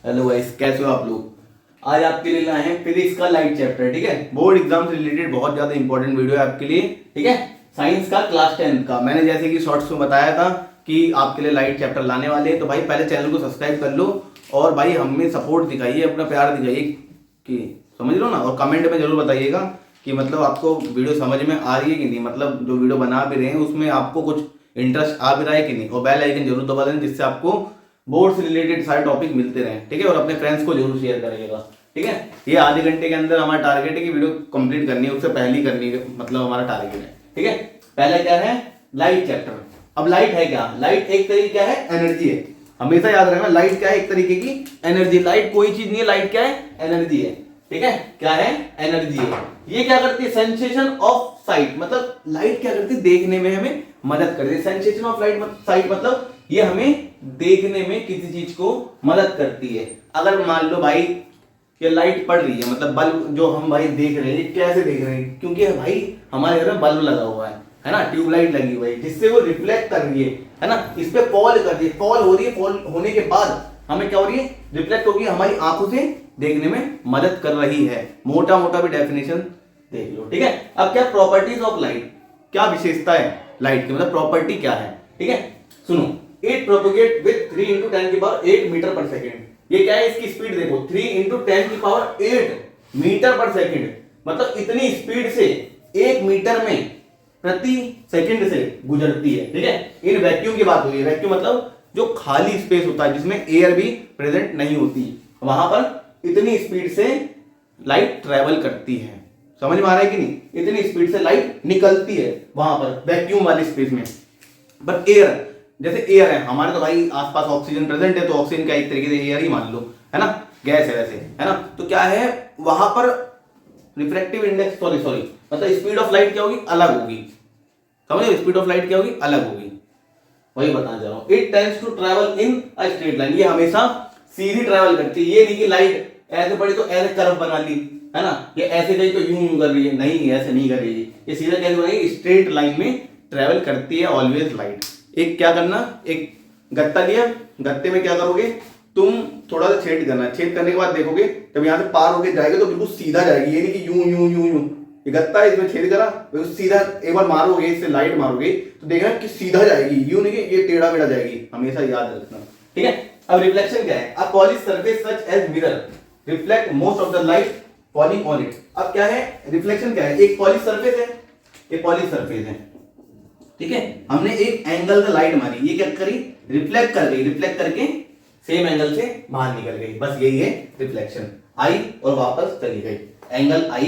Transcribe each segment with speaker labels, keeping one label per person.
Speaker 1: Hello guys, कैसे हो आप लोग। आज आपके लिए लाए हैं फिजिक्स का लाइट चैप्टर। ठीक है, बोर्ड एग्जाम से रिलेटेड बहुत ज्यादा इंपॉर्टेंट वीडियो है आपके लिए। ठीक है, साइंस का क्लास 10 का मैंने जैसे कि शॉर्ट्स में बताया था कि आपके लिए लाइट चैप्टर लाने वाले हैं। तो भाई पहले चैनल को सब्सक्राइब कर लो और भाई हमें सपोर्ट दिखाइए, अपना प्यार दिखाइए कि समझ लो ना। और कमेंट में जरूर बताइएगा कि मतलब आपको वीडियो समझ में आ रही है कि नहीं, मतलब जो वीडियो बना भी रहे हैं उसमें आपको कुछ इंटरेस्ट आ भी रहा है कि नहीं। और बेल आइकन जरूर दबा दें जिससे आपको बोर्ड से रिलेटेड सारे टॉपिक मिलते रहें। ठीक है, और अपने फ्रेंड्स को जरूर शेयर करिएगा। ठीक है, ये आधे घंटे के अंदर हमारा टारगेट है कि वीडियो कंप्लीट करनी है, उससे पहले करनी है, मतलब हमारा टारगेट है। ठीक है, पहला क्या है, लाइट चैप्टर। अब लाइट है क्या, लाइट एक तरीके क्या है, एनर्जी है। हमेशा याद रखना, लाइट क्या है, एक तरीके की एनर्जी। लाइट कोई चीज नहीं है, लाइट क्या है, एनर्जी है। ठीक है, क्या है, एनर्जी है। ये क्या करती है, सेंसेशन ऑफ साइट, मतलब लाइट क्या करती है, देखने में हमें मदद करती है। सेंसेशन ऑफ लाइट साइट मतलब ये हमें देखने में किसी चीज को मदद करती है। अगर मान लो भाई ये लाइट पड़ रही है, मतलब बल्ब जो हम भाई देख रहे हैं, कैसे देख रहे हैं, क्योंकि भाई हमारे घर में बल्ब लगा हुआ है ना, ट्यूबलाइट लगी हुई है जिससे वो रिफ्लेक्ट कर रही है ना, इस पे फॉल कर रही है, फॉल हो रही है, फॉल होने के बाद हमें क्या हो रही है, रिफ्लेक्ट होगी, हमारी आंखों से देखने में मदद कर रही है। मोटा मोटा भी डेफिनेशन देख लो। ठीक है, अब क्या प्रॉपर्टीज ऑफ लाइट, क्या विशेषता है लाइट की, मतलब प्रॉपर्टी क्या है। ठीक है, सुनो, इट प्रोपोगेट विद 3 × 10 की पावर 8 मीटर पर सेकेंड। ये क्या है, इसकी स्पीड देखो, 3 × 10 की पावर 8 मीटर पर सेकेंड, मतलब इतनी स्पीड से 1 मीटर में प्रति सेकंड से गुजरती है। ठीक है, इन वैक्यूम की बात हुई है। वैक्यूम मतलब जो खाली स्पेस होता है जिसमें एयर भी प्रेजेंट नहीं होती, वहां पर इतनी स्पीड से लाइट ट्रेवल करती है। समझ में आ रहा है कि नहीं, इतनी स्पीड से लाइट निकलती है वहां पर वैक्यूम वाली स्पेस में। बट एयर, जैसे एयर है हमारे, तो भाई आसपास ऑक्सीजन प्रेजेंट है, तो ऑक्सीजन का एक तरीके से एयर ही मान लो, है ना, गैस है वैसे, है ना। तो क्या है, वहां पर रिफ्रैक्टिव इंडेक्स, सॉरी मतलब स्पीड ऑफ लाइट क्या होगी, अलग होगी। समझो, स्पीड ऑफ लाइट क्या होगी, अलग होगी। वही बताना चाह रहा हूं, it tends to travel in a straight line, ये हमेशा सीधी ट्रैवल करती है। ये नहीं कि लाइट ऐसे पड़ी तो ऐसे कर्व बना ली, है ना, ये ऐसे गई तो यूं यूं कर रही है, नहीं ऐसे नहीं कर रही है, ये सीधा कैसे बनाएगी, स्ट्रेट लाइन में ट्रैवल करती है ऑलवेज लाइट। एक क्या करना, एक गत्ता लिया, गत्ते में क्या करोगे तुम, थोड़ा सा छेद करना, छेद करने के बाद देखोगे जब यहां से पार होके जाएगा तो बिल्कुल सीधा जाएगी, ये नहीं कि यूं यूं यूं यूं। ये गत्ता है, इसमें छेद करा, बिल्कुल सीधा, एक बार मारोगे इससे लाइट मारोगे तो देखना कि सीधा जाएगी, यूं नहीं कि ये टेढ़ा मेढ़ा जाएगी, हमेशा याद रखना। ठीक है, अब रिफ्लेक्शन क्या है, a polish surface such as mirror reflect most of the light falling on it. अब क्या है, रिफ्लेक्शन क्या है, एक पॉलिश सरफेस है, एक पॉलिश सरफेस है। ठीक है, हमने एक एंगल से लाइट मारी, ये क्या करी, रिफ्लेक्ट कर गई, रिफ्लेक्ट करके सेम एंगल से बाहर निकल गई, बस यही है रिफ्लेक्शन। आई और वापस चली गई, angle i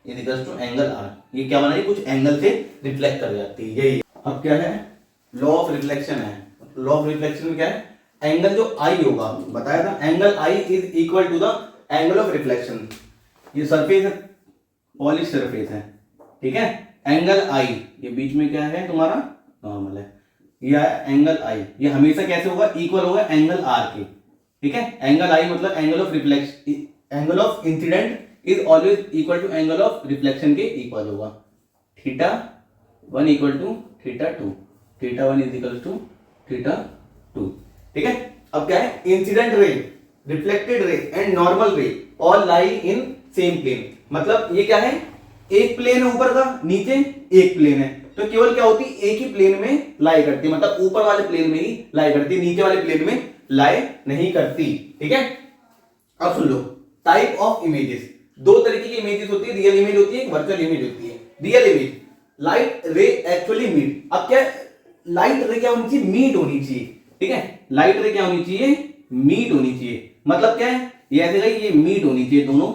Speaker 1: equals to angle r, ये क्या बना, कुछ एंगल से रिफ्लेक्ट कर जाती है, यही। अब क्या है, लॉ ऑफ रिफ्लेक्शन है। लॉ ऑफ रिफ्लेक्शन में क्या है, एंगल जो आई होगा, बताया था, angle i is equal to the angle of reflection. ये सरफेस है, पॉलिश सरफेस है, ठीक है, एंगल आई, ये बीच में क्या है तुम्हारा, नॉर्मल है, ये एंगल आई, ये हमेशा कैसे होगा, इक्वल होगा एंगल आर के। ठीक है, एंगल आई मतलब angle of reflection, angle of incident is always equal to angle of reflection के इक्वल होगा। Theta 1 equal to theta 2, theta 1 is equal to theta 2। ठीक है, अब क्या है, incident ray, reflected ray and normal ray all lie in same plane, मतलब ये क्या है, एक प्लेन है ऊपर का, नीचे एक प्लेन है, तो केवल क्या होती है, एक ही प्लेन में लाई करती है, मतलब ऊपर वाले प्लेन में ही लाई करती है, नीचे वाले प्लेन में लाई नहीं करती। ठीक है, अब सुन लो, टाइप ऑफ इमेजेस, दो तरीके की इमेजेस होती है, रियल इमेज होती है, वर्चुअल इमेज होती है। Real image, light ray actually meet, अब क्या, लाइट रे क्या होनी चाहिए, मीट होनी चाहिए। ठीक है, लाइट रे क्या होनी चाहिए, मीट होनी चाहिए, मतलब क्या है, ये ऐसे गई, ये मीट होनी चाहिए, दोनों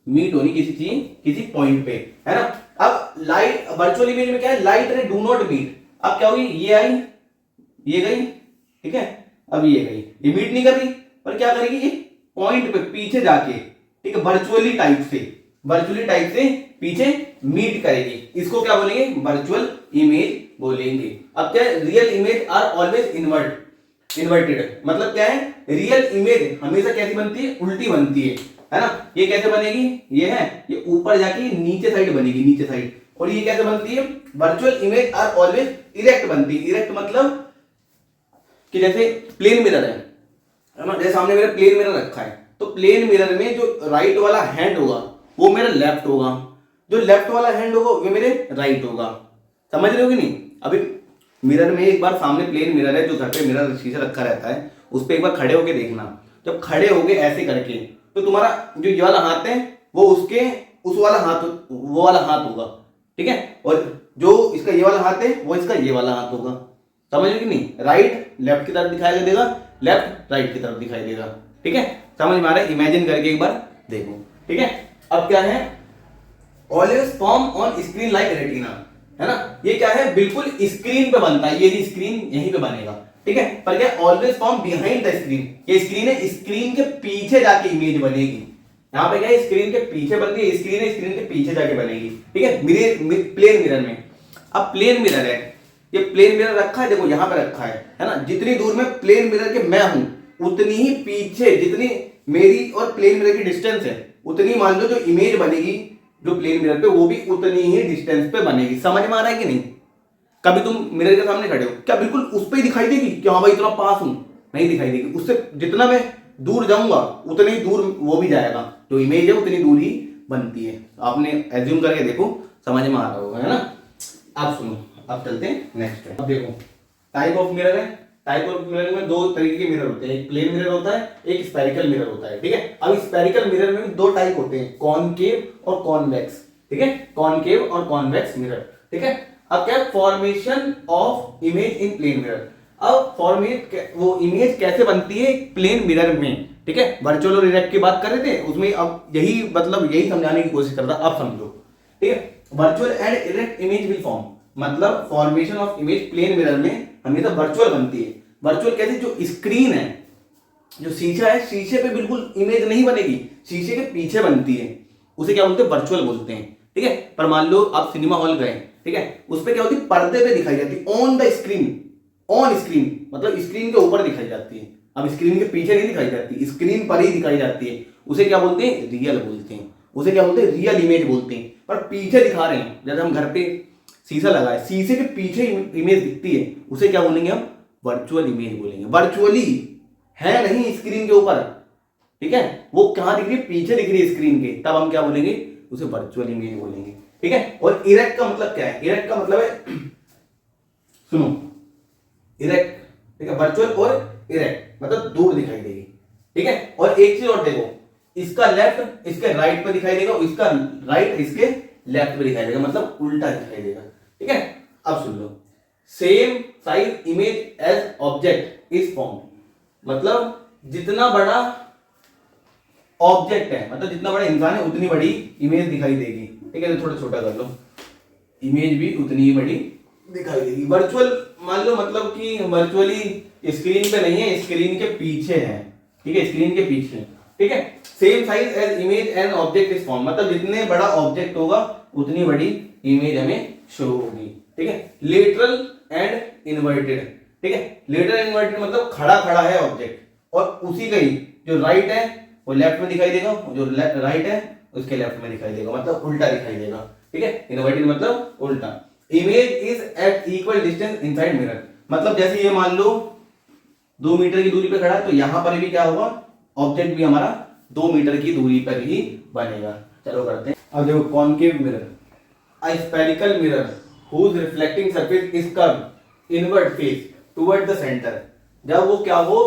Speaker 1: मीट होनी किसी चीज, किसी पॉइंट पे, है ना। अब लाइट, वर्चुअल इमेज में क्या है, लाइट रे डू नॉट मीट, अब क्या होगी, ये आई, ये गई, ठीक है, अब ये गई, ये मीट नहीं कर रही, पर क्या करेगी, ये पॉइंट पे पीछे जाके, ठीक है, वर्चुअली टाइप से पीछे मीट करेगी, इसको क्या बोलेंगे, वर्चुअल इमेज बोलेंगे। अब क्या है, real image are always inverted, मतलब क्या है, रियल इमेज हमेशा कैसी बनती है, उल्टी बनती है ना। ये कैसे बनेगी, ये है, ये ऊपर जाके नीचे साइड बनेगी, नीचे साइड, और ये कैसे बनती है, virtual image are always erect बनती है। इरेक्ट मतलब कि जैसे प्लेन मिरर है, है ना। जैसे सामने मेरा प्लेन मिरर रखा है, तो प्लेन मिरर में जो राइट वाला हैंड होगा वो मेरा लेफ्ट होगा, जो लेफ्ट वाला हैंड होगा वो मेरे राइट होगा। समझ रहे हो कि नहीं? अभी मिरर में एक बार सामने प्लेन मिरर है, जो घर पे मिरर शीशा रखा रहता है, उस पर एक बार खड़े होके देखना। जब खड़े होगे ऐसे करके, तो तुम्हारा जो ये वाला हाथ है वो उसके उस वाला हाथ, वो वाला हाथ होगा, ठीक है। और जो इसका ये वाला हाथ है वो इसका ये वाला हाथ होगा। समझ रहे कि नहीं? राइट लेफ्ट की तरफ दिखाई देगा, लेफ्ट राइट की तरफ दिखाई देगा, ठीक है। समझ में आ रहा है? इमेजिन करके एक बार देखो, ठीक है। अब क्या है? Always form on screen like retina, है ना। ये क्या है? बिल्कुल स्क्रीन पे बनता है, ये स्क्रीन यहीं पे बनेगा, ठीक है। पर क्या? Always form behind the screen, ये स्क्रीन है, स्क्रीन के पीछे जाके इमेज बनेगी। यहाँ पे क्या है? स्क्रीन के पीछे बनती है, स्क्रीन है, स्क्रीन के पीछे जाके बनेगी, ठीक है। प्लेन मिरर में, अब प्लेन मिरर है, ये प्लेन मिरर रखा है, देखो यहाँ पे रखा है ना। जितनी दूर में प्लेन मिरर के मैं हूं, उतनी ही पीछे, जितनी मेरी और प्लेन मिरर की डिस्टेंस है, उतनी मान लो जो इमेज बनेगी जो प्लेन मिरर पे, वो भी उतनी ही डिस्टेंस पे बनेगी। समझ में आ रहा है कि नहीं? कभी तुम मिरर के सामने खड़े हो, क्या बिल्कुल उस पर ही दिखाई देगी कि हाँ भाई इतना पास हूं? नहीं दिखाई देगी। उससे जितना मैं दूर जाऊंगा उतनी ही दूर वो भी जाएगा, जो इमेज है उतनी दूर ही बनती है। आपने एज्यूम करके देखो, समझ में आ रहा होगा, है ना। अब सुनो, अब चलते हैं नेक्स्ट। अब देखो टाइप ऑफ मिरर है। टाइप ऑफ मिरर में दो तरीके के मिरर होते हैं, एक प्लेन मिरर होता है, एक स्फेरिकल मिरर होता है, ठीक है। अब स्फेरिकल मिरर में भी दो टाइप होते हैं, कॉनकेव और कॉन्वेक्स, ठीक है। कॉनकेव और कॉन्वेक्स मिरर, ठीक है। अब क्या? Formation of image in plane mirror. अब फॉर्मेट, वो इमेज कैसे बनती है प्लेन मिरर में, ठीक है। वर्चुअल और इरेक्ट की बात कर रहे थे उसमें, अब यही मतलब यही समझाने की कोशिश करता, अब समझो, ठीक है। Virtual and erect image will form, मतलब formation of image plane mirror में हमेशा वर्चुअल बनती है। वर्चुअल कैसे? जो स्क्रीन है, जो शीशा है, शीशे पे बिल्कुल इमेज नहीं बनेगी, शीशे के पीछे बनती है, उसे क्या बोलते हैं? वर्चुअल बोलते हैं, ठीक है। पर मान लो आप सिनेमा हॉल गए, ठीक है, उस पे क्या होती है? पर्दे पे दिखाई जाती है, on the screen. On screen मतलब स्क्रीन के ऊपर दिखाई जाती है, अब स्क्रीन के पीछे नहीं दिखाई जाती, स्क्रीन पर ही दिखाई जाती है। उसे क्या बोलते हैं? रियल बोलते हैं। उसे क्या बोलते हैं? रियल इमेज बोलते हैं। पर पीछे दिखा रहे हैं, जैसे हम घर पे शीशा लगा है, शीशे के पीछे इमेज दिखती है, उसे क्या बोलेंगे हम? वर्चुअल इमेज बोलेंगे। वर्चुअली है नहीं स्क्रीन के ऊपर, ठीक है, वो कहां दिख रही है? पीछे दिख रही है स्क्रीन के, तब हम क्या बोलेंगे? उसे वर्चुअल इमेज बोलेंगे, ठीक है। और इरेक्ट का मतलब क्या है? इरेक्ट का मतलब है, सुनो, इरेक्ट, ठीक है, वर्चुअल और इरेक्ट मतलब दूर दिखाई देगी, ठीक है। और एक चीज और देखो, इसका लेफ्ट इसके राइट पे दिखाई देगा, इसका राइट इसके लेफ्ट पे दिखाई देगा, मतलब उल्टा दिखाई देगा, ठीक है। अब सुन लो, same size image as object is form, मतलब जितना बड़ा ऑब्जेक्ट है, मतलब जितना बड़ा इंसान है उतनी बड़ी इमेज दिखाई देगी, ठीक है। तो थोड़ा छोटा कर लो, इमेज भी उतनी ही बड़ी दिखाई देगी। वर्चुअल मान लो मतलब कि वर्चुअली स्क्रीन पे नहीं है, स्क्रीन के पीछे है, ठीक है, स्क्रीन के पीछे, ठीक है। Same size as image and object is form, मतलब जितने बड़ा ऑब्जेक्ट होगा उतनी बड़ी इमेज हमें शो होगी, ठीक है। लेटरल एंड इन्वर्टेड, ठीक है। लेटरल इन्वर्टेड मतलब खड़ा खड़ा है ऑब्जेक्ट, और उसी का ही जो राइट है वो लेफ्ट में दिखाई देगा, जो राइट है उसके लेफ्ट में दिखाई देगा, मतलब उल्टा दिखाई देगा, ठीक है। इन्वर्टेड मतलब उल्टा। Image is at equal distance inside mirror, मतलब जैसे ये मान लो 2 मीटर की दूरी पे खड़ा है, तो यहां पर भी क्या होगा? ऑब्जेक्ट भी हमारा 2 मीटर की दूरी पर ही बनेगा। चलो करते हैं। अब देखो concave mirror, a spherical mirror whose reflecting surface is curved inward face toward the center, जब वो क्या हो?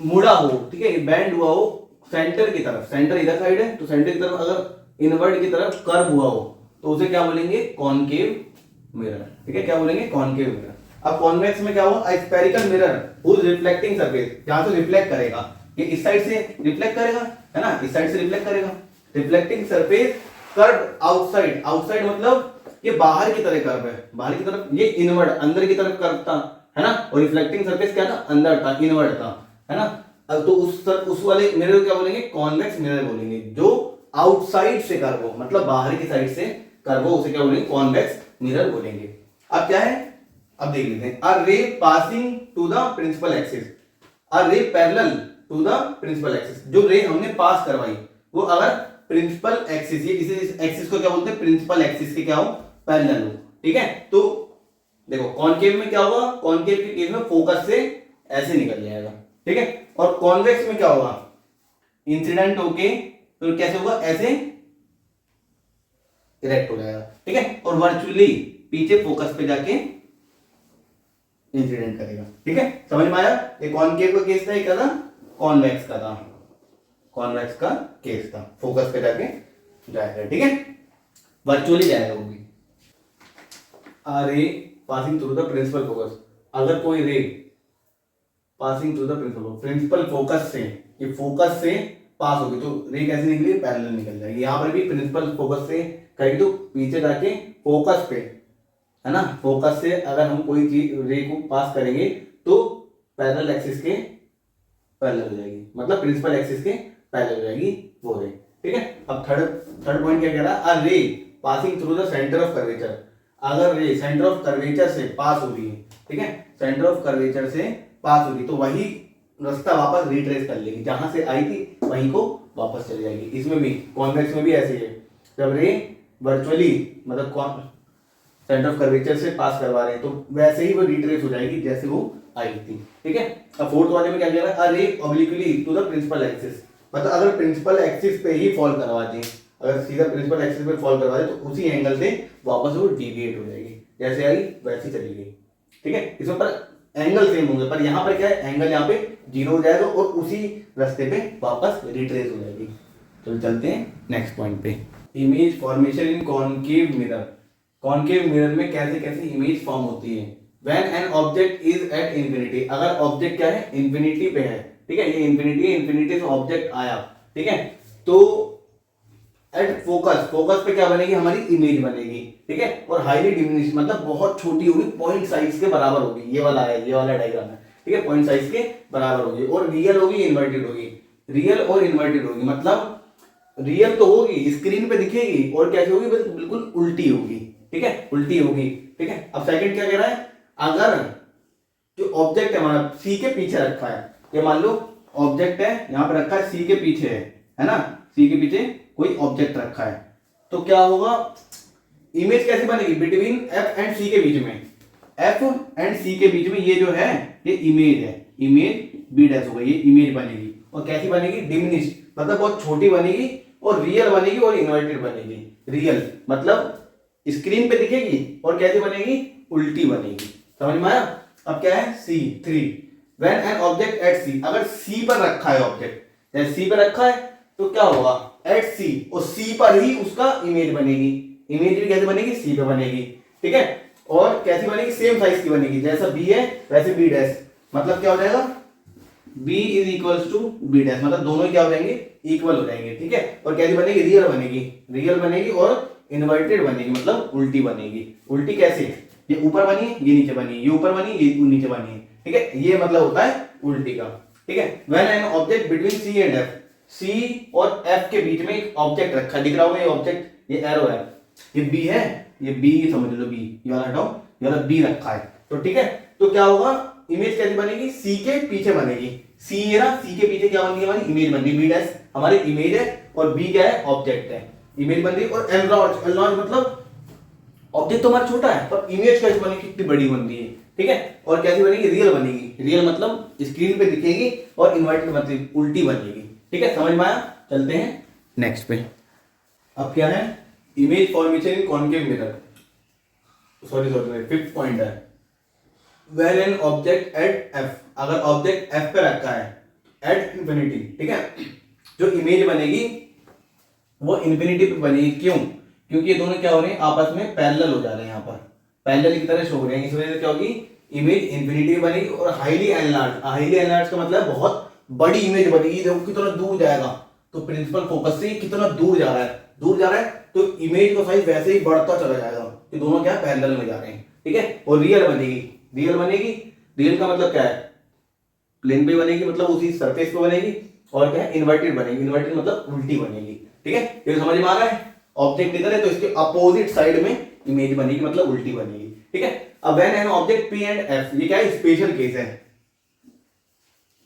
Speaker 1: मुड़ा हो, ठीक है, बैंड हुआ हो सेंटर की तरफ, सेंटर इधर साइड है तो सेंटर की तरफ अगर इनवर्ड की तरफ कर्व हुआ हो तो उसे क्या बोलेंगे? कॉनकेव मिरर, ठीक है। क्या बोलेंगे? Concave mirror. अब कॉन्वेक्स में क्या हुआ? A spherical mirror whose reflecting surface, जहां से रिफ्लेक्ट करेगा, ये इस साइड से रिफ्लेक्ट करेगा, है ना, इस साइड से रिफ्लेक्ट करेगा। Reflecting surface curve outside, outside मतलब ये बाहर की तरफ कर्व है, बाहर की तरफ, ये इनवर्ड अंदर की तरफ कर्व था, है ना। और रिफ्लेक्टिंग सरफेस क्या था? अंदर था, इनवर्ड था, है ना। अब तो उस वाले मिरर को क्या बोलेंगे? कॉन्वेक्स मिरर बोलेंगे। जो आउटसाइड से कर्व हो, मतलब बाहर की साइड से कर्व हो, उसे क्या बोलेंगे? कॉन्वेक्स मिरर बोलेंगे। अब क्या है? अब देख लेते हैं। A ray passing to the principal axis, a ray parallel to the principal axis, जो रे हमने पास करवाई वो अगर प्रिंसिपल एक्सिस, ये इस एक्सिस को क्या बोलते हैं? प्रिंसिपल एक्सिस के क्या हो? पैरेलल हो, ठीक है। तो देखो कॉनकेव में क्या होगा? कॉनकेव के केस में फोकस से ऐसे निकल जाएगा, ठीक है। और कॉन्वेक्स में क्या होगा, इंसिडेंट होके फिर कैसे होगा, ऐसे इरेक्ट हो जाएगा, ठीक है, और वर्चुअली पीछे फोकस पे जाके इंसिडेंट करेगा, ठीक है, समझ में आया। ये कॉनकेव का केस था, ये क्या था, कॉन्वेक्स का था, कॉन्वेक्स का केस था, फोकस पे जाके जाएगा, ठीक है, वर्चुअली जाएगा वो भी। A ray passing through the principal focus, अगर कोई ray passing through the principal focus से, ये फोकस से पास होगी तो रे कैसे निकली, पैरेलल निकल जाएगी। यहां पर भी प्रिंसिपल फोकस से कहेगी तो पीछे जाके फोकस पे, है ना, फोकस से अगर हम कोई चीज रे को पास करेंगे तो पैरेलल एक्सिस के पैरेलल हो जाएगी, मतलब प्रिंसिपल एक्सिस के पैरेलल हो जाएगी वो रे, ठीक है। अब थर्ड पॉइंट क्या कह रहा है, a ray passing through the centre of curvature, अगर रे सेंटर ऑफ कर्वेचर से पास हो रही है, ठीक है, सेंटर ऑफ कर्वेचर से पास होगी तो वही रास्ता वापस रिट्रेस कर लेगी, जहां से आई थी वहीं को वापस चली जाएगी। इसमें भी कॉन्वेक्स में भी ऐसे ही है, जब रे वर्चुअली मतलब सेंटर ऑफ कर्वेचर से पास करवा रहे हैं तो वैसे ही वो रिट्रेस हो जाएगी जैसे वो आई थी, ठीक है। अब फोर्थ वाले में क्या कह रहा है, a ray obliquely to the principal axis, मतलब अगर प्रिंसिपल एक्सिस पे ही फॉल करवा दें, अगर सीधा प्रिंसिपल एक्सिस पे फॉल करवा दे तो उसी एंगल से वापस वो डिविएट हो जाएगी, जैसे आई वैसी चली गई, ठीक है। इसमें पर एंगल सेम होंगे, पर यहाँ पर क्या है, एंगल यहाँ पे 0 हो जाएगा और उसी रास्ते पे वापस रिट्रेस हो जाएगी। तो चलते हैं नेक्स्ट पॉइंट पे, image formation in concave mirror. Concave mirror में कैसे कैसे इमेज फॉर्म होती है। When an object is at infinity, अगर ऑब्जेक्ट क्या है, इंफिनिटी पे है, ठीक है, ये इंफिनिटी है, इंफिनिटी से ऑब्जेक्ट आया, ठीक है, तो एट फोकस, फोकस पे क्या बनेगी, हमारी इमेज बनेगी, ठीक है, और हाईली डिमिनिश मतलब बहुत छोटी होगी, पॉइंट साइज के बराबर होगी, ये वाला है, ये वाला डायग्राम है, ठीक है, पॉइंट साइज के बराबर होगी, और रियल होगी इन्वर्टेड होगी, रियल और इन्वर्टेड होगी, मतलब रियल तो होगी, स्क्रीन पे दिखेगी, और कैसी होगी, बस बिल्कुल उल्टी होगी, ठीक है, उल्टी होगी, ठीक है। अब सेकंड क्या कह रहा है, अगर जो ऑब्जेक्ट है हमारा सी के पीछे रखा है, ये मान लो ऑब्जेक्ट है यहाँ पे रखा है, सी के पीछे है ना, सी के पीछे कोई ऑब्जेक्ट रखा है, तो क्या होगा, इमेज कैसे बनेगी, बिटवीन एफ एंड सी के बीच में, एफ एंड सी के बीच में ये जो है ये इमेज है, इमेज बी डैश होगा, ये इमेज बनेगी, और कैसी बनेगी, डिमिनिश मतलब बहुत छोटी बनेगी, और रियल बनेगी और इन्वर्टेड बनेगी। रियल मतलब स्क्रीन पे दिखेगी, और कैसी बनेगी, उल्टी बनेगी, समझ में आया। अब क्या है, C3, when an object at C, अगर सी पर रखा है ऑब्जेक्ट, जैसे सी पर रखा है तो क्या होगा, एट सी, और सी पर ही उसका इमेज बनेगी, इमेज भी कैसे बनेगी, सी पे बनेगी, ठीक है, और कैसी बनेगी, सेम साइज की बनेगी, जैसा बी है वैसे बी डैश, मतलब क्या हो जाएगा, b is equals to B dash, मतलब दोनों ही क्या हो जाएंगे, इक्वल हो जाएंगे, ठीक है, और कैसी बनेगी, रियल बनेगी, रियल बनेगी और इन्वर्टेड बनेगी, मतलब उल्टी बनेगी। उल्टी कैसे, ये ऊपर बनी है, ये नीचे बनी है, ये ऊपर बनी, ये नीचे बनी है, ठीक है, ये मतलब होता है उल्टी का, ठीक है। When an object between C and F, C और एफ के बीच में एक ऑब्जेक्ट रखा दिख रहा होगा, ये ऑब्जेक्ट, ये एरो है, ये बी है, ये बी समझ लो, बी ये वाला हटाओ, ये वाला बी रखा है, तो ठीक है, तो क्या होगा, इमेज कैसी बनेगी, सी के पीछे बनेगी, सी है ना, सी के पीछे क्या बनेगी, हमारी इमेज बन रही, बी डैश हमारी इमेज है, और बी क्या है, ऑब्जेक्ट है, इमेज बन रही, और एनलार्ज मतलब ऑब्जेक्ट तो हमारा छोटा है पर इमेज कैसी बनेगी, कितनी बड़ी बन रही है, ठीक है, और कैसी बनेगी, रियल बनेगी, रियल मतलब स्क्रीन पे दिखेगी, और इन्वर्टेड मतलब उल्टी बनेगी, ठीक है, समझ में आया। चलते हैं नेक्स्ट पे, अब क्या है, image formation in concave mirror, sorry fifth point है, when an object at F, अगर ऑब्जेक्ट एफ पे रखा है एट इंफिनिटी, ठीक है, जो इमेज बनेगी वो इंफिनिटी पे बनेगी, क्यों, क्योंकि ये दोनों क्या हो रहे हैं, आपस में पैरेलल हो जा रहे हैं, यहाँ पर पैरेलल की तरह शो हो रहे हैं, इस वजह से क्या होगी, इमेज इंफिनिटी पे बनेगी, और हाईली एनलार्ज, हाईली एनलार्ज का मतलब बहुत बड़ी इमेज बनेगी, देखो कितना दूर जाएगा, तो प्रिंसिपल फोकस से कितना दूर जा रहा है, दूर जा रहा है, तो इमेज का साइज वैसे ही बढ़ता चला जाएगा, कि दोनों क्या पैरेलल में जा रहे हैं, ठीक है, और रियल बनेगी, रियल बनेगी, रियल का मतलब क्या है, प्लेन पे बनेगी, मतलब उसी सरफेस पे बनेगी, और क्या है, इन्वर्टेड बनेगी, इन्वर्टेड मतलब उल्टी बनेगी, ठीक है, ये समझ में आ रहा है, ऑब्जेक्ट इधर है तो इसके अपोजिट साइड में इमेज बनेगी, मतलब उल्टी बनेगी, ठीक है। अब when an object P and F, ये क्या है, स्पेशल केस है,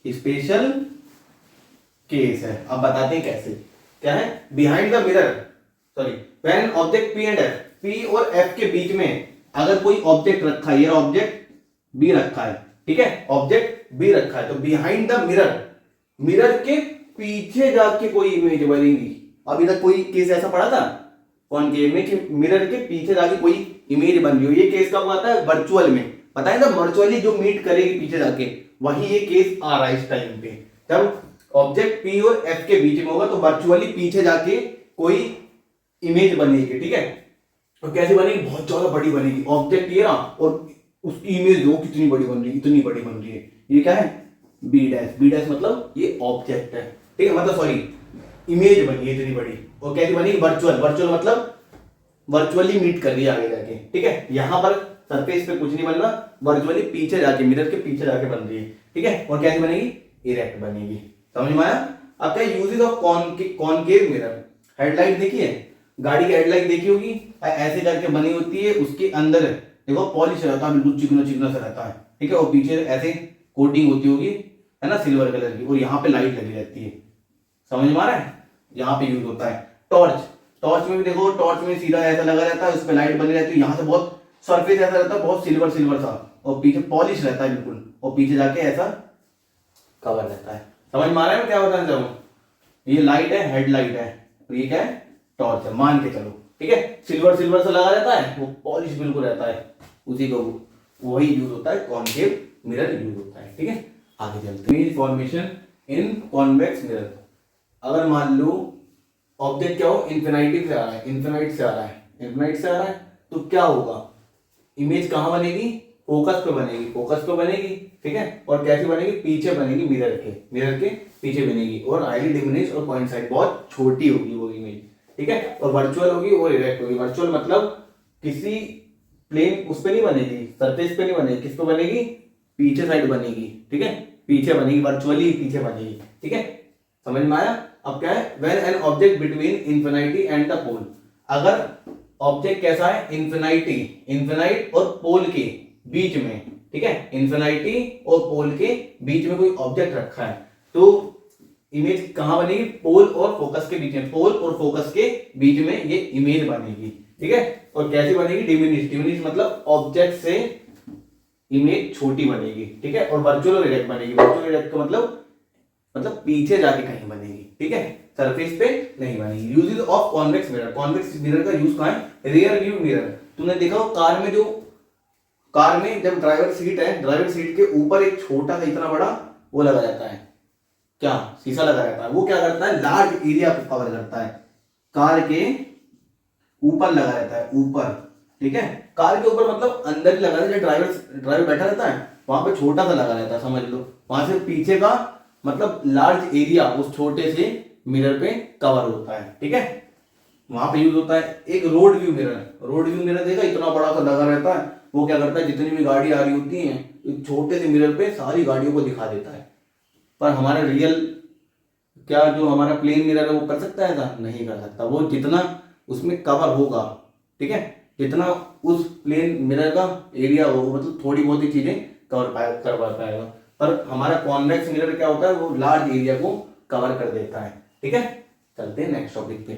Speaker 1: स्पेशल केस है, अब बताते हैं कैसे, क्या है, behind the mirror, sorry, when an object P and F, P और एफ के बीच में अगर कोई ऑब्जेक्ट रखा है, ये ऑब्जेक्ट बी रखा है, ठीक है, ऑब्जेक्ट बी रखा है, तो बिहाइंड द मिरर, मिरर के पीछे जाके कोई इमेज बनेगी। अभी तक कोई केस ऐसा पड़ा था कॉनकेव में कि मिरर के पीछे जाके कोई इमेज बन रही हो? ये केस कब आता है? वर्चुअल में। पता है ना, वर्चुअली जो मीट करेगी पीछे जाके, वही ये केस आ रहा है इस टाइम पे। जब ऑब्जेक्ट पी और एफ के बीच में होगा तो वर्चुअली पीछे जाके कोई इमेज बनेगी, ठीक है। और कैसे बनेगी? बहुत ज्यादा बड़ी बनेगी। ऑब्जेक्ट ये ना, और उसकी इमेज दो कितनी बड़ी बन रही है, इतनी बड़ी बन रही है। ये क्या है? B dash. बी डैश मतलब ये ऑब्जेक्ट है, ठीक है, मतलब सॉरी इमेज बनी है इतनी बड़ी। और कैसी बनेगी? वर्चुअल। वर्चुअल मतलब वर्चुअली मीट कर रही है आगे जाके, ठीक है। यहां पर सरफेस पे कुछ नहीं बन रहा, वर्चुअली पीछे जाके, मिरर के पीछे जाके बन रही है, ठीक है। और कैसी बनेगी? इरेक्ट बनेगी। समझ में आया? अब क्या uses of concave mirror? Headlight देखी है, गाड़ी की हेडलाइट देखी होगी, ऐसे करके बनी होती है। उसके अंदर देखो पॉलिश रहता है, बिल्कुल चिकना चिकना सा रहता है, ठीक है। और पीछे ऐसे कोटिंग होती होगी, है ना, सिल्वर कलर की। और यहाँ पे लाइट लगी रहती है। समझ में आ रहा है? यहाँ पे यूज होता है। टॉर्च, टॉर्च में भी देखो, टॉर्च में सीधा ऐसा लगा रहता है, उस पर लाइट बनी रहती है। यहाँ से बहुत सरफेस ऐसा रहता है, बहुत सिल्वर सिल्वर सा, और पीछे पॉलिश रहता है बिल्कुल, और पीछे जाके ऐसा कवर रहता है। समझ में आ रहा है मैं क्या बताना चाहूँ? ये लाइट है, हेडलाइट है, और ये क्या है? टॉर्च है, मान के चलो, ठीक है। सिल्वर सिल्वर सा लगा रहता है, वो पॉलिश बिल्कुल रहता है, उसी को वही यूज होता है, कॉनकेव मिरर यूज होता है, ठीक है। आगे चलते हैं। फॉर्मेशन इन कॉन्वेक्स मिरर। अगर मान लो ऑब्जेक्ट क्या हो, इन्फिनिटी से आ रहा है, इन्फिनाइट से आ रहा है, इन्फिनाइट से आ रहा है, तो क्या होगा? इमेज कहाँ बनेगी? फोकस पे बनेगी, फोकस पे बनेगी, ठीक है। और कैसी बनेगी? पीछे बनेगी, मिरर के पीछे बनेगी, और हाईली डिमिनिश और पॉइंट साइड, बहुत छोटी होगी वो इमेज, ठीक है। और वर्चुअल होगी और इरेक्ट होगी। वर्चुअल मतलब किसी प्लेन उस पे नहीं बनेगी, सरफेस पे नहीं बनेगी, किस पे बनेगी? पीछे साइड बनेगी, ठीक है, पीछे बनेगी, वर्चुअली पीछे बनेगी, ठीक है। समझ में आया? अब क्या है? When an object between infinity and the pole. अगर ऑब्जेक्ट कैसा है? इंफिनिटी, इंफिनाइट और पोल के बीच में, ठीक है, इंफिनिटी और पोल के बीच में कोई ऑब्जेक्ट रखा है, तो इमेज कहां बनेगी? पोल और फोकस के बीच में, पोल और फोकस के बीच में ये इमेज बनेगी, ठीक है। और कैसी बनेगी? डिमिनिश, डिमिनिश मतलब ऑब्जेक्ट से इमेज छोटी बनेगी, ठीक है। और वर्चुअल और इरेक्ट बनेगी। वर्चुअल इरेक्ट का मतलब पीछे जाके कहीं बनेगी, ठीक है, सरफेस पे नहीं बनेगी। Uses of convex mirror. Convex mirror का यूज कहां है? Rear view mirror. तुमने देखा हो कार में, जो कार में जब ड्राइवर सीट है, ड्राइवर सीट के ऊपर एक छोटा सा इतना बड़ा वो लगा रहता है, क्या? शीशा लगा रहता है। वो क्या करता है? लार्ज एरिया को कवर करता है। कार के ऊपर लगा रहता है, ऊपर, ठीक है। कार के ऊपर मतलब अंदर ही लगा रहता है, ड्राइवर बैठा रहता है, वहां पे छोटा सा लगा रहता है, समझ लो। वहां से पीछे का मतलब लार्ज एरिया उस छोटे से मिरर पे कवर होता है, ठीक है। वहां पे यूज होता है। एक road view mirror. Road view mirror देखा, इतना बड़ा सा लगा रहता है। वो क्या करता है? जितनी भी गाड़ी आ रही होती है, एक छोटे से मिरर पे सारी गाड़ियों को दिखा देता है। पर हमारा रियल क्या जो हमारा प्लेन मिरर है वो कर सकता है? ऐसा नहीं कर सकता। वो जितना उसमें कवर होगा, ठीक है, जितना उस प्लेन मिरर का एरिया होगा, मतलब थोड़ी बहुत ही चीजें कर पाएगा। पर हमारा कॉन्वेक्स मिरर क्या होता है? वो लार्ज एरिया को कवर कर देता है, ठीक है। चलते हैं नेक्स्ट टॉपिक पे।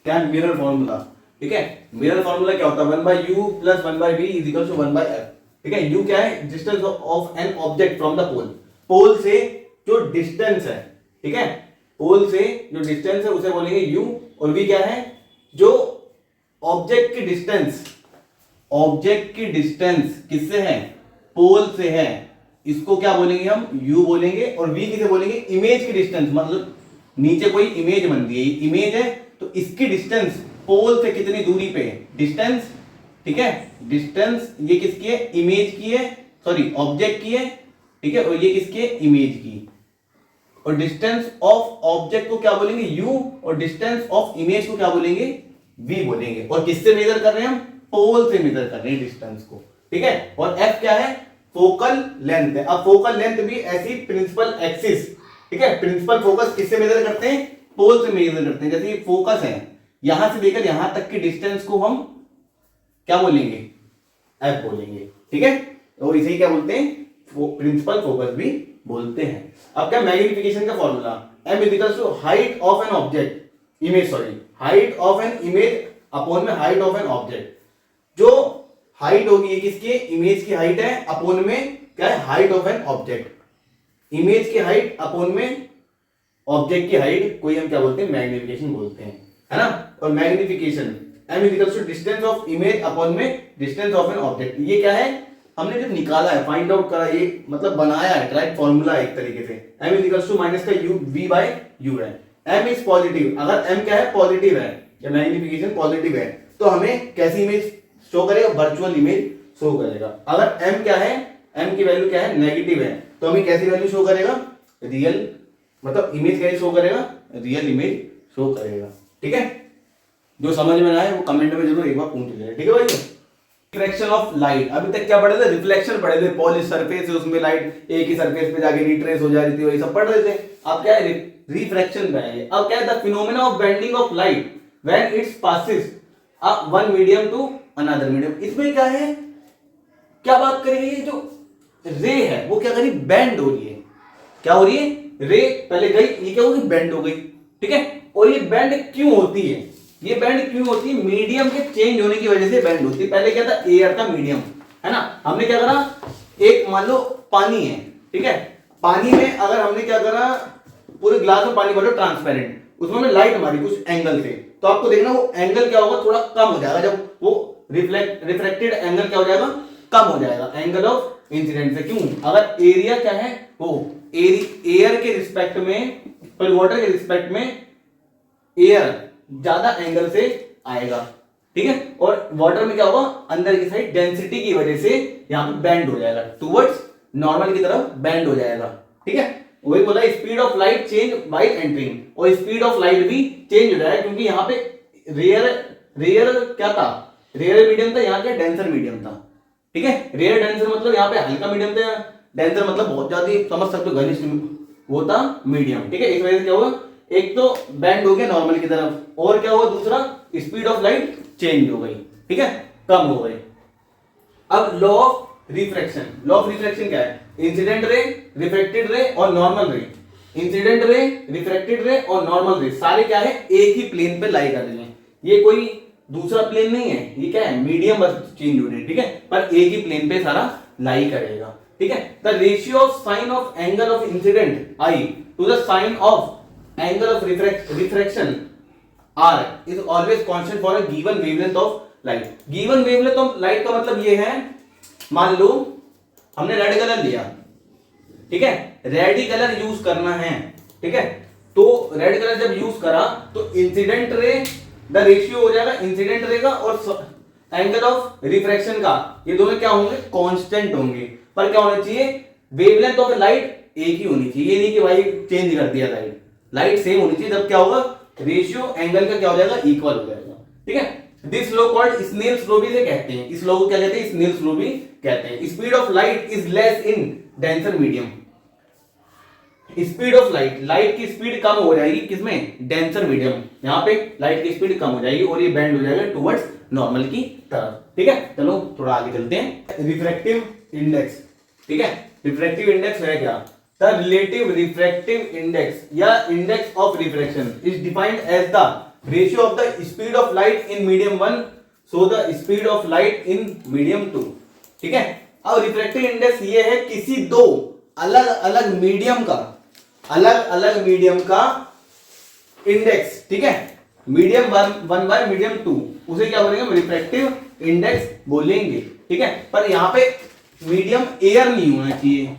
Speaker 1: क्या? मिरर फॉर्मूला, ठीक है। मिरर फॉर्मूला क्या होता है? 1/u + 1/v = 1/f, ठीक है। u क्या है? Distance of an object from the pole. Pole से जो डिस्टेंस है, ठीक है, पोल से जो डिस्टेंस है उसे बोलेंगे u। और v क्या है? जो ऑब्जेक्ट की डिस्टेंस, ऑब्जेक्ट की डिस्टेंस किससे है? पोल से है, इसको क्या बोलेंगे हम? u बोलेंगे। और v किसे बोलेंगे? इमेज की डिस्टेंस, मतलब नीचे कोई इमेज बन रही है, इमेज है, तो इसकी डिस्टेंस पोल से कितनी दूरी पे है? डिस्टेंस, ठीक है। डिस्टेंस ये किसकी है? इमेज की है, सॉरी ऑब्जेक्ट की है, ठीक है। और ये किसकी है? इमेज की। और डिस्टेंस ऑफ ऑब्जेक्ट को क्या बोलेंगे? u, और डिस्टेंस ऑफ इमेज को क्या बोलेंगे? v बोलेंगे। और किससे मेजर कर रहे हैं हम? पोल से मेजर कर रहे हैं डिस्टेंस को, ठीक है। और f क्या है? फोकल लेंथ है। अब फोकल लेंथ भी ऐसी प्रिंसिपल एक्सिस, ठीक है। प्रिंसिपल फोकस किससे मेजर करते हैं? पोल से मेजर करते हैं। जैसे ये फोकस है, यहां से लेकर यहां तक की डिस्टेंस को हम क्या बोलेंगे? f बोलेंगे, ठीक है। और इसे क्या बोलते हैं? प्रिंसिपल फोकस भी बोलते हैं। अब क्या? मैग्निफिकेशन का formula m = height of an object, image, sorry height of an image upon में हाइट ऑफ एन ऑब्जेक्ट। जो हाइट होगी ये किसकी है? इमेज की हाइट है, अपॉन में क्या है? Height of an object. Image की हाइट अपॉन में ऑब्जेक्ट की हाइट कोई हम क्या बोलते हैं, मैग्निफिकेशन बोलते हैं, है ना। और magnification m equals to distance of image upon में डिस्टेंस ऑफ एन ऑब्जेक्ट। ये क्या है, हमने जब निकाला है, फाइंड आउट करा, ये मतलब बनाया है, राइट फॉर्मूला है एक तरीके से। m इक्वल्स टू माइनस का u v बाय u है। m इज पॉजिटिव, अगर m क्या है, पॉजिटिव है या मैग्निफिकेशन पॉजिटिव है, तो हमें कैसी इमेज शो करेगा, वर्चुअल इमेज शो करेगा। अगर m क्या है, m की वैल्यू क्या है, नेगेटिव है, तो हमें कैसी वैल्यू शो करेगा, रियल, मतलब इमेज कैसी शो करेगा, रियल इमेज शो करेगा। ठीक है, जो समझ में ना आए वो कमेंट में जरूर एक बार पूछ लीजिए। ठीक है भाई। रिफ्लेक्शन ऑफ लाइट, अभी तक क्या पढ़े थे, रिफ्लेक्शन पढ़े थे, पॉलिश सरफेस है उसमें लाइट एक ही सरफेस पे जाके रिट्रेस हो जा रही थी, वही सब पढ़ रहे थे। अब क्या है, रिफ्रैक्शन पे आएंगे। अब क्या है, the phenomena of bending of light when it's passes one medium to another medium. इसमें क्या है, क्या बात करेंगे, जो रे है वो क्या करी, बेंड हो रही है। क्या हो रही है, रे पहले गई, ये क्या होगी, बेंड हो गई। ठीक है, और ये बेंड क्यों होती है, ये बेंड क्यों होती है, मीडियम के चेंज होने की वजह से बेंड होती है। पहले क्या था, एयर का मीडियम, है ना, हमने क्या करा, एक मान लो पानी है, ठीक है, पानी में अगर हमने क्या करा, पूरे ग्लास में पानी भरो ट्रांसपेरेंट, उसमें हमने लाइट मारी कुछ एंगल से, तो आपको देखना वो एंगल क्या होगा, थोड़ा कम हो जाएगा, जब वो रिफ्लेक्टेड एंगल क्या हो जाएगा, कम हो जाएगा, एंगल ऑफ इंसिडेंट से। क्यों, अगर एरिया क्या है, वो एयर के रिस्पेक्ट में, पर वाटर के रिस्पेक्ट में एयर ज्यादा एंगल से आएगा। ठीक है, और वाटर में क्या होगा, अंदर की साइड डेंसिटी की वजह से यहां पे बेंड हो जाएगा, टुवर्ड्स नॉर्मल की तरफ बेंड हो जाएगा। ठीक है, वही बोला, speed of light change bye entering, और स्पीड ऑफ लाइट भी चेंज हो जाएगा, क्योंकि यहाँ पे रेयर क्या था, रेयर मीडियम था, यहाँ क्या डेंसर मीडियम था। ठीक है, रेयर डेंसर मतलब यहाँ पे हल्का मीडियम था, डेंसर मतलब बहुत ज्यादा, समझ सकते हो, घनिष्ठ, वो था मीडियम। ठीक है, इस वजह से क्या होगा, एक तो बेंड हो गया नॉर्मल की तरफ, और क्या हुआ, दूसरा स्पीड ऑफ लाइट चेंज हो गई। ठीक है, कम हो गई। अब law of refraction, law of refraction क्या है, इंसिडेंट रे, रिफ्रैक्टेड रे और नॉर्मल रे। इंसिडेंट रे, रिफ्रैक्टेड रे और नॉर्मल रे सारे क्या है, एक ही प्लेन पे लाई कर रहे हैं, ये कोई दूसरा प्लेन नहीं है, ये क्या है, मीडियम बस चेंज हो रही है। ठीक है, पर एक ही प्लेन पे सारा लाई करेगा। ठीक है, the ratio of sine of angle of incident i to the sine of angle of refraction r is always constant for a given wavelength of light। given wavelength of light का मतलब ये है, मान लो हमने रेड कलर लिया, ठीक है, red ही colour use करना है। ठीक है, तो रेड कलर जब यूज करा तो इंसिडेंट रे, द रेशियो हो जाएगा इंसिडेंट रे का और एंगल ऑफ रिफ्रैक्शन का, ये दोनों क्या होंगे, कांस्टेंट होंगे। पर क्या होना चाहिए, वेवलेंथ ऑफ लाइट एक ही होनी चाहिए, ये नहीं कि भाई चेंज कर दिया लाइट, लाइट सेम होनी चाहिए, जब क्या होगा, रेशियो एंगल का क्या हो जाएगा, इक्वल हो जाएगा। ठीक है, this law called Snell's law भी से कहते हैं, इस लॉ को क्या कहते हैं, स्नेल्स लॉ भी कहते हैं। Speed of light is less in denser medium, speed of light, light की स्पीड कम हो जाएगी किसमें, डेंसर मीडियम, यहाँ पे लाइट की स्पीड कम हो जाएगी और ये बेंड हो जाएगा टुवर्ड्स नॉर्मल की तरफ। ठीक है, चलो थोड़ा आगे चलते हैं। रिफ्रैक्टिव इंडेक्स, ठीक है, रिफ्रैक्टिव इंडेक्स है क्या, the relative refractive index या index of refraction is defined as the ratio of the speed of light in medium 1 so the speed of light in medium 2। ठीक है, अब रिफ्रैक्टिव इंडेक्स ये है किसी दो अलग अलग मीडियम का इंडेक्स। ठीक है, मीडियम 1 बाय मीडियम 2, उसे क्या बोलेंगे, रिफ्रैक्टिव इंडेक्स बोलेंगे। ठीक है, पर यहाँ पे मीडियम एयर नहीं होना चाहिए।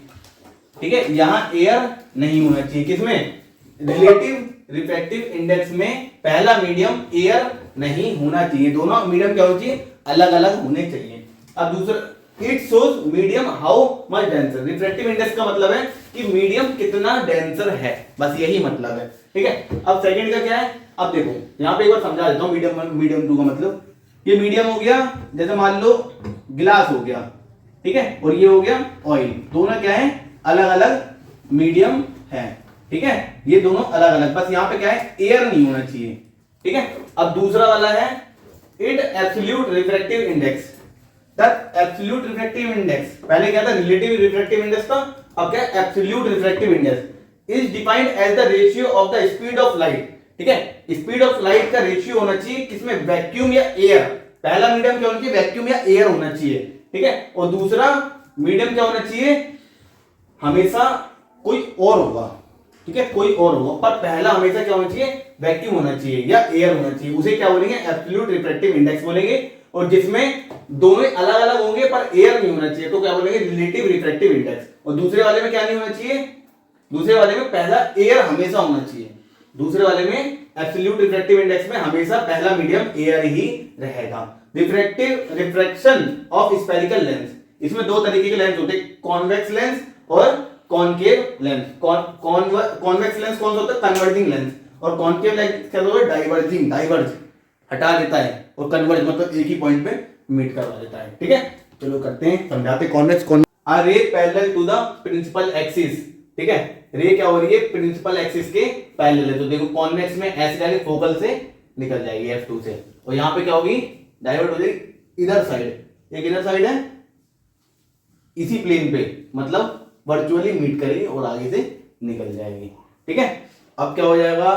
Speaker 1: ठीक है, यहां एयर नहीं होना चाहिए, किसमें, रिलेटिव रिफ्रैक्टिव इंडेक्स में पहला मीडियम एयर नहीं होना चाहिए, दोनों मीडियम क्या होना चाहिए, अलग अलग होने चाहिए। अब दूसरा, it shows medium how much denser, refractive index का मतलब है कि मीडियम कितना डेंसर है, बस यही मतलब है। ठीक है, अब सेकंड का क्या है, अब देखो यहां पे एक बार समझा देता हूं, मीडियम 1 मीडियम 2 का मतलब, ये मीडियम हो गया, जैसे मान लो गिलास हो गया, ठीक है, और ये हो गया ऑयल, दोनों क्या है, अलग अलग मीडियम है। ठीक है, ये दोनों अलग अलग, बस यहां पे क्या है, एयर नहीं होना चाहिए। ठीक है, अब दूसरा वाला है it absolute refractive index, the absolute refractive index, पहले क्या था, रिलेटिव रिफ्रैक्टिव इंडेक्स था, अब क्या है, absolute refractive index is defined as the ratio of the speed of light. ठीक है, स्पीड ऑफ लाइट का रेशियो होना चाहिए किसमें, वैक्यूम या एयर, पहला मीडियम क्या होना चाहिए, वैक्यूम या एयर होना चाहिए। ठीक है, और दूसरा मीडियम क्या होना चाहिए, हमेशा कोई और होगा, ठीक है, कोई और होगा, पर पहला हमेशा क्या होना चाहिए, वैक्यूम होना चाहिए या एयर होना चाहिए, उसे क्या बोलेंगे, एब्सोल्यूट रिफ्रैक्टिव इंडेक्स बोलेंगे। और जिसमें दोनों अलग अलग होंगे पर एयर नहीं होना चाहिए तो क्या बोलेंगे, रिलेटिव रिफ्रैक्टिव इंडेक्स। और दूसरे वाले में क्या नहीं होना चाहिए, दूसरे वाले में पहला एयर हमेशा होना चाहिए, दूसरे वाले में एब्सोल्यूट रिफ्रैक्टिव इंडेक्स में हमेशा पहला मीडियम एयर ही रहेगा। रिफ्रैक्शन ऑफ स्फेरिकल लेंस, इसमें दो तरीके के लेंस होते हैं, कॉन्वेक्स लेंस और कॉनकेव लेंस। कॉन्वेक्स लेंस कौन सा होता है, कन्वर्जिंग लेंस, और कॉनकेव लेंस क्या होता है, डाइवर्जिंग, डाइवर्ज हटा देता है, और कन्वर्ज मतलब एक ही पॉइंट पे मीट करवा देता है। ठीक है, चलो करते हैं, समझाते convex a ray parallel to the principal axis. ठीक है, रे क्या हो रही है, प्रिंसिपल एक्सिस के पैरेलल है, तो देखो कॉन्वेक्स में ऐसे जाके फोकल से निकल जाएगी F2 से, और यहां पे क्या होगी, डाइवर्ट हो जाएगी इधर साइड, एक इधर साइड है इसी प्लेन पे, मतलब वर्चुअली मीट करेगी और आगे से निकल जाएगी। ठीक है, अब क्या हो जाएगा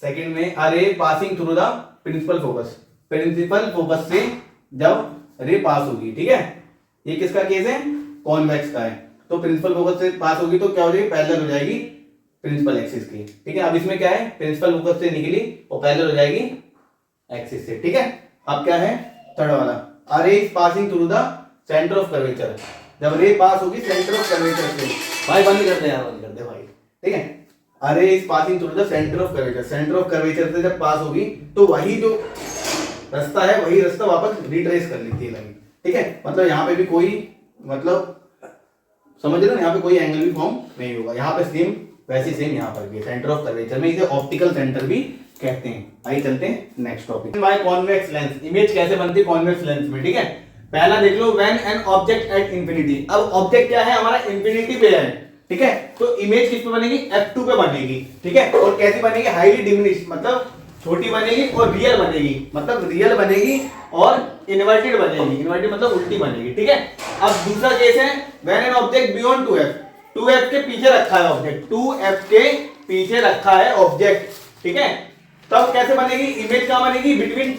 Speaker 1: सेकंड में, a ray passing through the principal focus, principal focus से जब रे पास होगी, ठीक है, ये किसका केस है, कॉन्वेक्स का है, तो प्रिंसिपल फोकस से पास होगी तो क्या हो जाएगी, पैरेलल हो जाएगी प्रिंसिपल एक्सिस की। ठीक है, अब इसमें क्या है, प्रिंसिपल फोकस से निकली और पैरेलल हो जाएगी एक्सिस से। ठीक है, अब क्या है थर्ड वाला, अ रे is passing through the centre of curvature, जब रे पास होगी सेंटर ऑफ कर्वेचर से, भाई बंद कर दे यार, बंद कर दे भाई। ठीक है, अ रे is passing through the centre of curvature, centre of curvature से जब पास होगी तो वही जो रास्ता है वही रास्ता वापस रिट्रेस कर लेती है लाइन। ठीक है, मतलब यहाँ पे भी कोई, मतलब समझ रहे हो, यहाँ पे कोई एंगल भी फॉर्म नहीं होगा, यहाँ पे सेम वैसे सेम यहाँ पर भी, सेंटर ऑफ कर्वेचर में इसे ऑप्टिकल सेंटर भी कहते हैं। आइए चलते हैं next topic, by convex lens, image कैसे बनती है कॉन्वेक्स लेंस में। ठीक है, पहला देख लो, when an object at infinity, अब ऑब्जेक्ट क्या है हमारा, इंफिनिटी पे है। ठीक है, तो इमेज किस पे बनेगी, F2 पे बनेगी। ठीक है, और कैसी बनेगी, हाईली डिमिनिश, मतलब छोटी बनेगी, और रियल बनेगी, मतलब रियल बनेगी, और इन्वर्टेड बनेगी, इन्वर्टेड मतलब उल्टी बनेगी। ठीक है, अब दूसरा केस है, when an object beyond 2f, 2f के पीछे रखा है ऑब्जेक्ट, 2f के पीछे रखा है ऑब्जेक्ट। ठीक है, तब कैसे बनेगी, इमेज क्या बनेगी, बिटवीन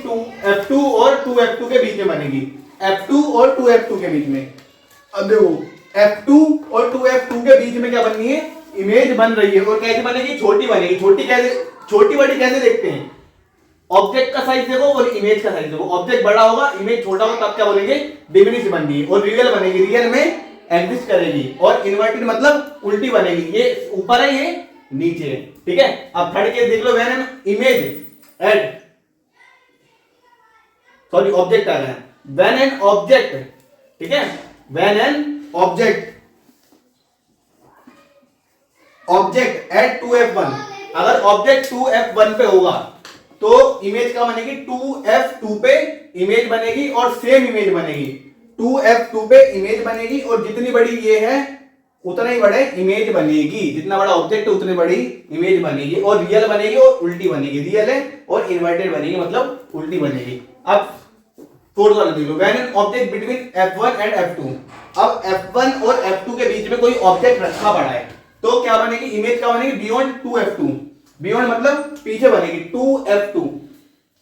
Speaker 1: F2 और 2f2 के बीच में बनेगी, F2 और 2f2 के बीच में। अब देखो F2 और 2f2 के बीच में क्या बननी है, इमेज बन रही है, और कैसे बनेगी, छोटी बनेगी। छोटी कैसे, छोटी बड़ी कैसे देखते हैं, ऑब्जेक्ट का साइज देखो और इमेज का साइज देखो, ऑब्जेक्ट बड़ा होगा इमेज छोटा होगा, तब क्या बोलेंगे, डिमिनिश बनेगी, और रियल बनेगी, रियल में एग्जिस्ट करेगी, और इन्वर्टेड मतलब उल्टी बनेगी, ये ऊपर है ये नीचे है। ठीक है, अब थर्ड केस देख लो, when an image at, sorry object आ गया, व्हेन एन ऑब्जेक्ट, ठीक है, when an object eight 2f1, अगर ऑब्जेक्ट 2f1 पे होगा तो इमेज क्या बनेगी, 2f2 पे इमेज बनेगी, और सेम इमेज बनेगी, 2f2 पे इमेज बनेगी, और जितनी बड़ी ये है उतना ही बड़े इमेज बनेगी, जितना बड़ा ऑब्जेक्ट है उतनी बड़ी इमेज बनेगी, और रियल बनेगी और उल्टी बनेगी, रियल है और इन्वर्टेड बनेगी मतलब उल्टी बनेगी। अब फोर्थ वाला देख लो, when an object between F1 and F2, अब F1 और F2 के बीच में कोई ऑब्जेक्ट रखा पड़ा है तो क्या बनेगी, इमेज क्या बनेगी, बियॉन्ड 2f2, बियॉन्ड मतलब पीछे बनेगी 2f2,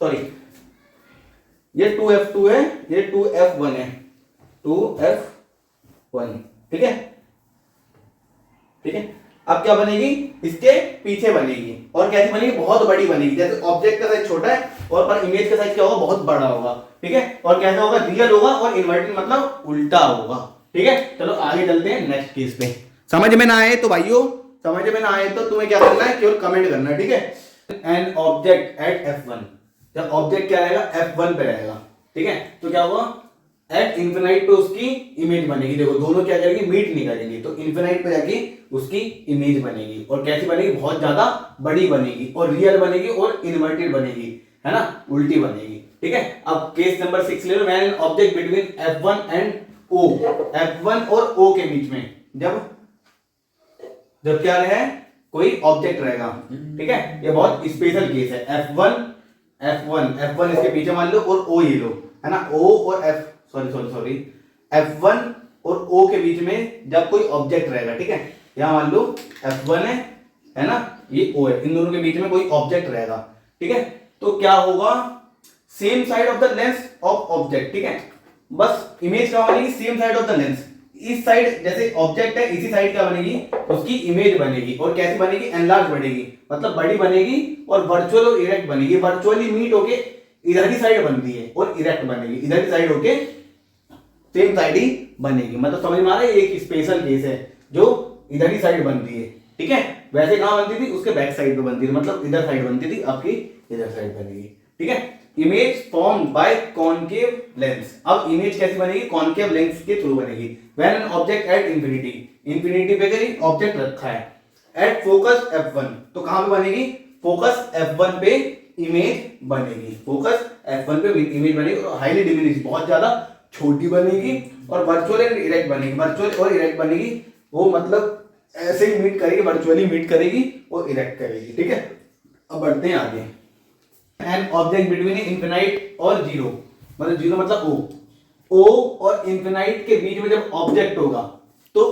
Speaker 1: सॉरी ये 2f2 है, ये 2f1 है, 2f1। ठीक है, ठीक है, अब क्या बनेगी, इसके पीछे बनेगी, और कैसी बनेगी, बहुत बड़ी बनेगी, जैसे ऑब्जेक्ट का साइज छोटा है और पर इमेज का साइज क्या होगा, बहुत बड़ा होगा। ठीक है, और कैसा होगा, रियल होगा, और इन्वर्टेड मतलब उल्टा होगा। ठीक है, चलो आगे चलते हैं नेक्स्ट केस पे। समझ में ना आए तो भाइयों, समझ में ना आए तो तुम्हें क्या करना है, केवल कमेंट करना है। ठीक है, एन ऑब्जेक्ट एट F1, जब ऑब्जेक्ट क्या रहेगा, F1 पे रहेगा। ठीक है, तो क्या हुआ, एट इंफिनाइट पे उसकी इमेज बनेगी, देखो दोनों क्या करेंगे, मीट नहीं करेंगे, तो इंफिनाइट पे जाके उसकी इमेज बनेगी, और कैसी बनेगी, बहुत ज्यादा बड़ी बनेगी, और रियल बनेगी, और इन्वर्टेड बनेगी, है ना, उल्टी बनेगी। ठीक है, अब केस नंबर 6 ले लो, when an object between F1 and O, F1 और O के बीच में जब क्या रहे, कोई ऑब्जेक्ट रहेगा। ठीक है, ये बहुत स्पेशल केस है, F1 इसके पीछे मान लो, और O ये लो, है ना, O और सॉरी F1 और O के बीच में जब कोई ऑब्जेक्ट रहेगा। ठीक है, यहां मान लो F1 है ना, ये O है, इन दोनों के बीच में कोई ऑब्जेक्ट रहेगा। ठीक है, तो क्या होगा, same side of the lens of object. ठीक है, बस इमेज क्या बनेगी, same side of the lens, इस साइड जैसे ऑब्जेक्ट है, इसी साइड क्या बनेगी, उसकी इमेज बनेगी। और कैसी बनेगी, एनलार्ज बनेगी, मतलब बड़ी बनेगी और वर्चुअल और इरेक्ट बनेगी। वर्चुअली मीट होके इधर की साइड बनती है और इरेक्ट बनेगी इधर की साइड होके सेम साइड ही बनेगी। मतलब समझ में आ रहा है, एक स्पेशल केस है जो इधर ही साइड बनती है, ठीक है। वैसे कहां बनती थी, उसके बैक साइड पे बनती थी, मतलब इधर साइड बनती थी, आपकी इधर साइड बनेगी, ठीक है। Image form by concave lens. अब इमेज कैसी बनेगी, कॉनकेव लेंस के थ्रू बनेगी। When an object at infinity, infinity पे कहीं ऑब्जेक्ट रखा है, एट फोकस f1, तो कहां पे बनेगी, फोकस f1 पे इमेज बनेगी। फोकस f1 पे इमेज बनेगी और हाईली डिमिनिश, बहुत ज्यादा छोटी बनेगी और वर्चुअल एंड इरेक्ट बनेगी। वर्चुअल और इरेक्ट बनेगी, वो मतलब ऐसे ही मीट करेगी, वर्चुअली मीट करेगी और इरेक्ट करेगी, ठीक है। अब बढ़ते हैं आगे। एन ऑब्जेक्ट बिटवीन इनफिनाइट और जीरो, मतलब जीरो मतलब ओ और इनफिनाइट के बीच में जब ऑब्जेक्ट होगा तो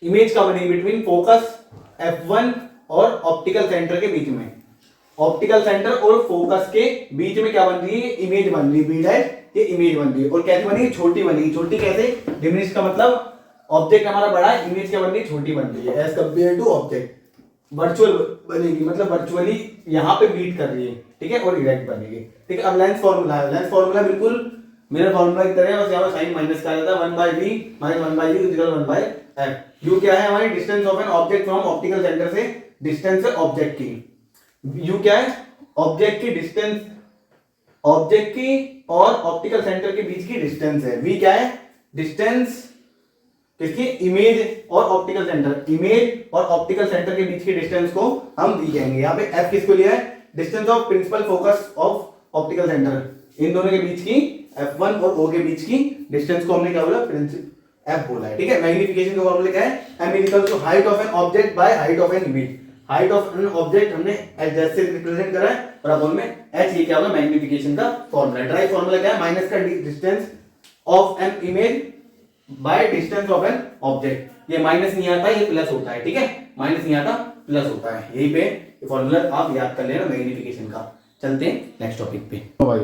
Speaker 1: इमेज का बनेगी बिटवीन फोकस f1 और ऑप्टिकल सेंटर के बीच में। ऑप्टिकल सेंटर और फोकस के बीच में क्या बन रही है, इमेज बन रही है, बी डैश, ये इमेज बन रही है। और कैसे बनेगी, छोटी बनेगी। छोटी कैसे, डिमिनिश का मतलब ऑब्जेक्ट हमारा बड़ा है, इमेज क्या बन रही है, छोटी बन रही है as compare to object. Virtual बनेगी, मतलब वर्चुअली यहाँ पे बीट कर रही है, ठीक है, और इरेक्ट बनेगी, ठीक है। अब लेंस फॉर्मूला है, लेंस फॉर्मूला बिल्कुल मेरा फॉर्मूला की तरह है, बस यहाँ पर साइन माइनस का जाता है, 1/v minus 1/u equal 1/f। u क्या है, हमारी distance of an object from optical centre से, डिस्टेंस है ऑब्जेक्ट की। u क्या है, ऑब्जेक्ट की डिस्टेंस, ऑब्जेक्ट की और ऑप्टिकल सेंटर के बीच की डिस्टेंस है। v क्या है, डिस्टेंस किसकी, इमेज और ऑप्टिकल सेंटर, इमेज और ऑप्टिकल सेंटर के बीच की डिस्टेंस को हम v कहेंगे। यहाँ पे f किसको लिया है, distance of principal focus of optical centre. इन दोनों के बीच की f1 और o के बीच की डिस्टेंस को हमने क्या बोला, f बोला है, ठीक है। मैग्निफिकेशन का फॉर्मूला क्या है, m equal to height of an object by height of an image. Height of an object हमने h जैसे रिप्रेजेंट करा है और अपॉन में h, ये क्या होगा, मैग्निफिकेशन का फॉर्मूला। ड्राइव फॉर्मूला क्या है, माइनस का distance of an image by distance of an object. ये माइनस नहीं आता, ये प्लस होता है, ठीक है, माइनस नहीं आता प्लस होता है। यही पे फॉर्मूला आप याद कर लेना मैग्निफिकेशन का। चलते हैं नेक्स्ट टॉपिक पे। तो भाई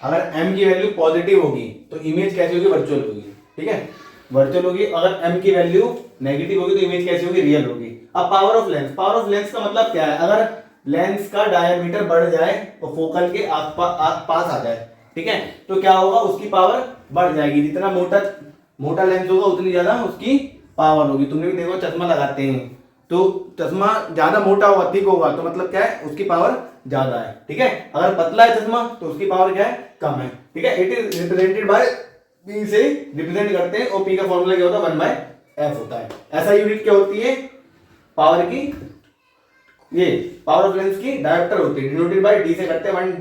Speaker 1: अगर m की वैल्यू पॉजिटिव होगी तो इमेज कैसी होगी, वर्चुअल होगी, ठीक है, वर्चुअल होगी। अगर m की वैल्यू नेगेटिव होगी तो इमेज कैसी होगी, रियल होगी। अब power of lens, power of lens का मतलब क्या है, अगर लेंस का डायमीटर बढ़ जाए तो फोकल के आसपास आ जाए, ठीक है, तो क्या होगा, उसकी पावर बढ़ जाएगी। जितना मोटा लेंस होगा उतनी ज्यादा उसकी पावर होगी। तुमने भी देखो चश्मा लगाते हैं तो चश्मा ज्यादा मोटा होगा, थिक होगा, तो मतलब क्या है, उसकी पावर ज्यादा है, ठीक है। अगर पतला है चश्मा तो उसकी पावर क्या है, कम है, ठीक है। It is represented by p से रिप्रेजेंट करते हैं और p का फॉर्मूला क्या होता है, 1/f होता है। ऐसा यूनिट क्या होती है, पावर की, ये पावर ऑफ लेंस की डायोप्टर होती है, डिनोटेड बाय d से करते हैं 1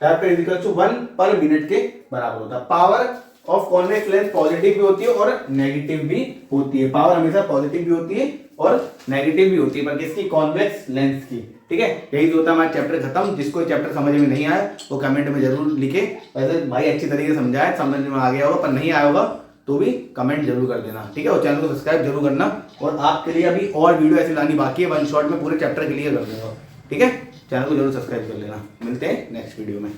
Speaker 1: डायोप्टर इज इक्वल टू 1 पर मिनट के बराबर होता है। Power of convex lens positive भी होती है और नेगेटिव भी होती है। पावर हमेशा पॉजिटिव भी होती है और नेगेटिव भी होती है, पर किसकी, कॉन्वेक्स लेंस की, ठीक है। यही तो होता है हमारा चैप्टर खत्म। जिसको चैप्टर समझ में नहीं आया वो कमेंट में जरूर लिखे। वैसे भाई अच्छी तरीके से समझाया, समझ में आ गया होगा, पर नहीं आया होगा तो भी कमेंट जरूर कर देना, ठीक है। और चैनल को सब्सक्राइब जरूर करना। और आपके लिए अभी और वीडियो ऐसी लानी बाकी है, 1 शॉट में पूरे चैप्टर क्लियर कर दूंगा, ठीक है। चैनल को जरूर सब्सक्राइब कर लेना। मिलते हैं नेक्स्ट वीडियो में।